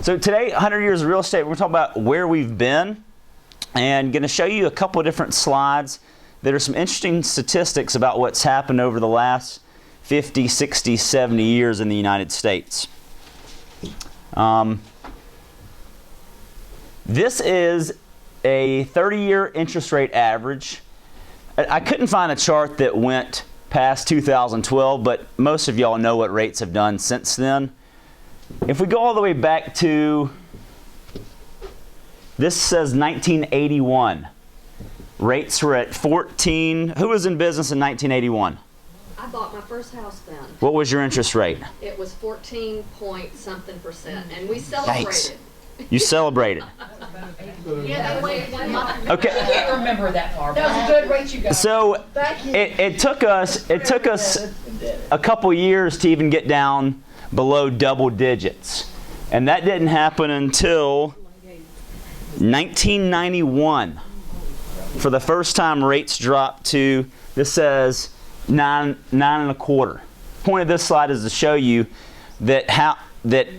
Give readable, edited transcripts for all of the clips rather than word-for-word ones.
So today, 100 years of real estate, we're going to talk about where we've been and going to show you a couple of different slides that are some interesting statistics about what's happened over the last 50, 60, 70 years in the United States. This is a 30-year interest rate average. I couldn't find a chart that went past 2012, but most of y'all know what rates have done since then. If we go all the way back to, this says 1981. Rates were at 14. Who was in business in 1981? I bought my first house then. What was your interest rate? It was 14 point something %, and we celebrated. Yikes. You celebrated. Yeah, wait, Okay. I can't remember that far. that was a good rate you got. So it took us a couple years to even get down below double digits, and that didn't happen until 1991. For the first time, rates dropped to, this says 9.25. The point of this slide is to show you that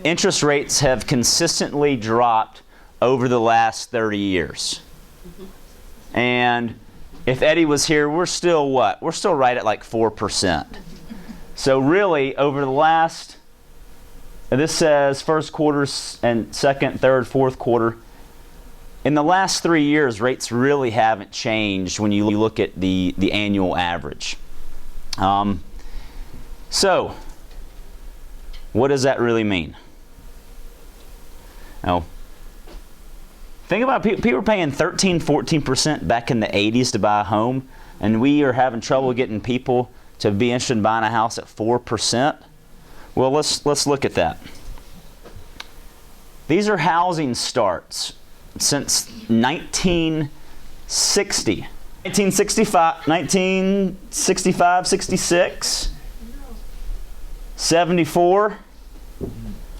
interest rates have consistently dropped over the last 30 years. And if Eddie was here, we're still what? We're still right at like 4%. So really, over the last, and this says first quarter and second, third, fourth quarter. In the last 3 years, rates really haven't changed when you look at the annual average. So, what does that really mean? Now, think about people were paying 13, 14% back in the 80s to buy a home, and we are having trouble getting people to be interested in buying a house at 4%. Well, let's look at that. These are housing starts since 1960. 1965, 66, 74.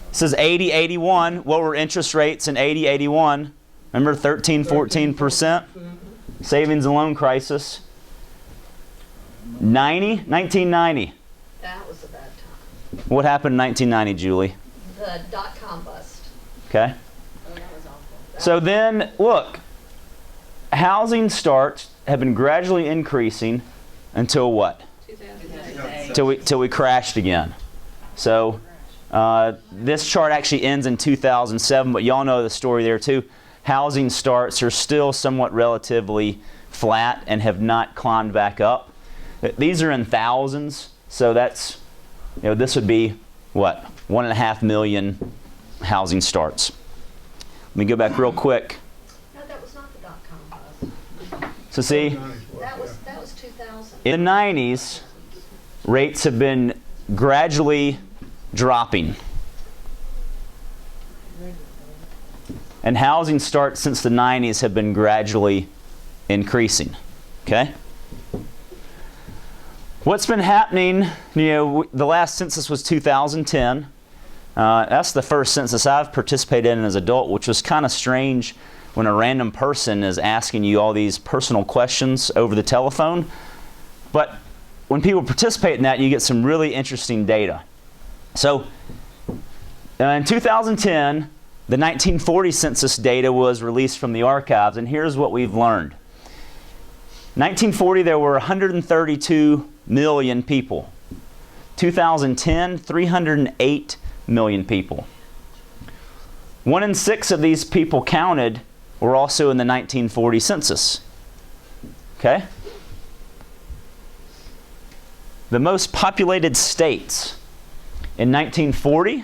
This is 80, 81. What were interest rates in 80, 81? Remember 13, 14%? Savings and loan crisis. 1990. That was a bad time. What happened in 1990, Julie? The dot-com bust. Okay. Oh, that was awful. So then, look, housing starts have been gradually increasing until what? 2008. Till we crashed again. So this chart actually ends in 2007, but y'all know the story there too. Housing starts are still somewhat relatively flat and have not climbed back up. These are in thousands, so that's, this would be what? 1.5 million housing starts. Let me go back real quick. No, that was not the dot-com bust. So see, That was 2000. in the 90s, rates have been gradually dropping. And housing starts since the 90s have been gradually increasing. Okay? What's been happening, the last census was 2010. That's the first census I've participated in as an adult, which was kind of strange when a random person is asking you all these personal questions over the telephone. But when people participate in that, you get some really interesting data. So in 2010, the 1940 census data was released from the archives, and here's what we've learned. 1940, there were 132 million people. 2010, 308 million people. 1 in 6 of these people counted were also in the 1940 census. Okay? The most populated states in 1940,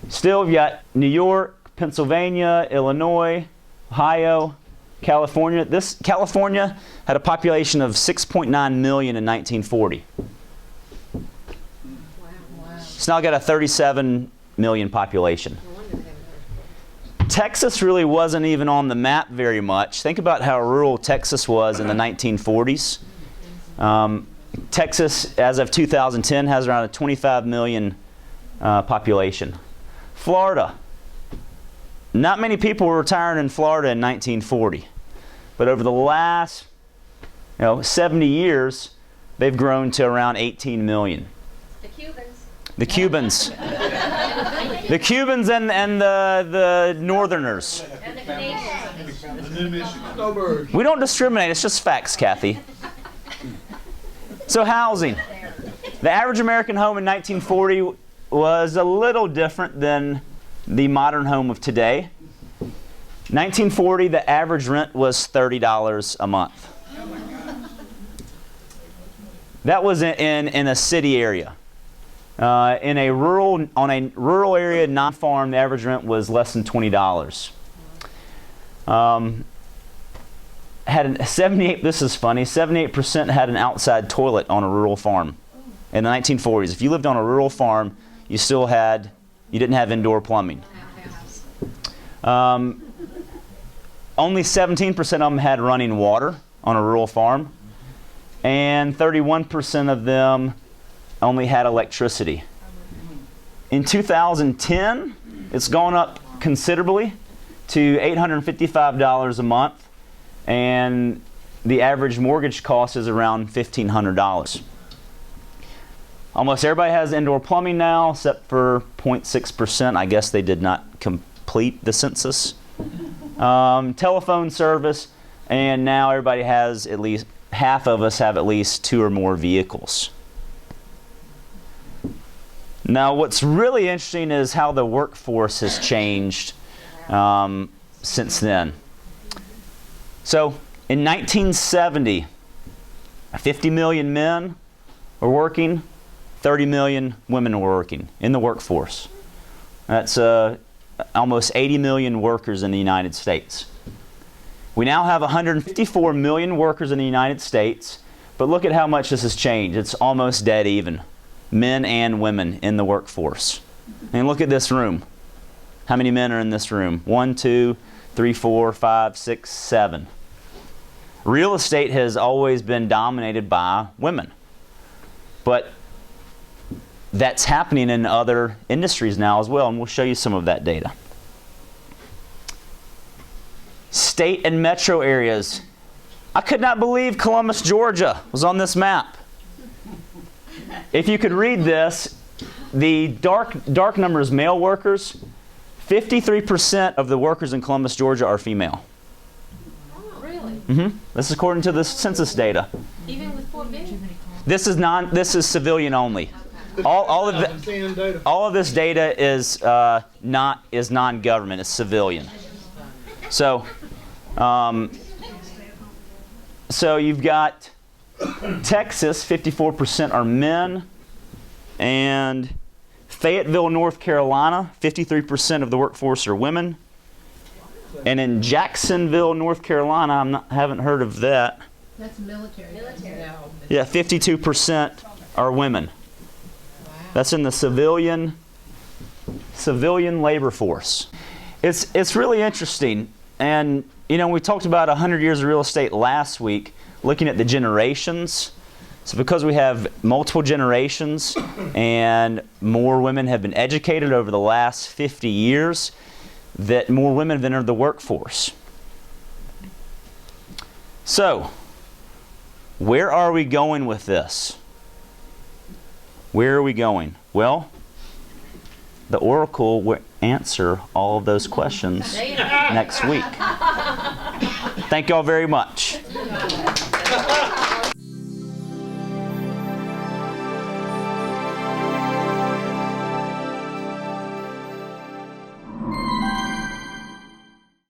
still you've got New York, Pennsylvania, Illinois, Ohio, California. California had a population of 6.9 million in 1940. It's now got a 37 million population. Texas really wasn't even on the map very much. Think about how rural Texas was in the 1940s. Texas, as of 2010, has around a 25 million population. Florida. Not many people were retiring in Florida in 1940. But over the last 70 years, they've grown to around 18 million. The Cubans. The Cubans. The Cubans and the Northerners. And the Canadians. The new Michigan. Snowbird. We don't discriminate. It's just facts, Kathy. So housing. The average American home in 1940 was a little different than the modern home of today. 1940, the average rent was $30 a month. That was in a city area. On a rural area, non-farm, the average rent was less than $20. This is funny, 78% had an outside toilet on a rural farm in the 1940s. If you lived on a rural farm, you didn't have indoor plumbing. Only 17% of them had running water on a rural farm, and 31% of them only had electricity. In 2010, it's gone up considerably to $855 a month, and the average mortgage cost is around $1,500. Almost everybody has indoor plumbing now, except for 0.6%. I guess they did not complete the census. Telephone service, and now everybody has at least, half of us have at least 2 or more vehicles. Now, what's really interesting is how the workforce has changed since then. So, in 1970, 50 million men were working, 30 million women were working in the workforce. That's almost 80 million workers in the United States. We now have 154 million workers in the United States, but look at how much this has changed. It's almost dead even. Men and women in the workforce. And look at this room. How many men are in this room? 1, 2, 3, 4, 5, 6, 7. Real estate has always been dominated by women. But that's happening in other industries now as well, and we'll show you some of that data. State and metro areas. I could not believe Columbus, Georgia was on this map. If you could read this, the dark number is male workers. 53% of the workers in Columbus, Georgia are female. Oh, really? This is according to the census data. Even with Fort Benning? This is civilian only. All of this data is non-government. It's civilian. So you've got Texas, 54% are men, and Fayetteville, North Carolina, 53% of the workforce are women. And in Jacksonville, North Carolina, haven't heard of that. That's military. No. Yeah, 52% are women. Wow. That's in the civilian labor force. It's really interesting. And you know, we talked about 100 years of real estate last week, looking at the generations. So because we have multiple generations and more women have been educated over the last 50 years, that more women have entered the workforce. So, where are we going with this? Where are we going? Well, the Oracle will answer all of those questions next week. Thank y'all very much.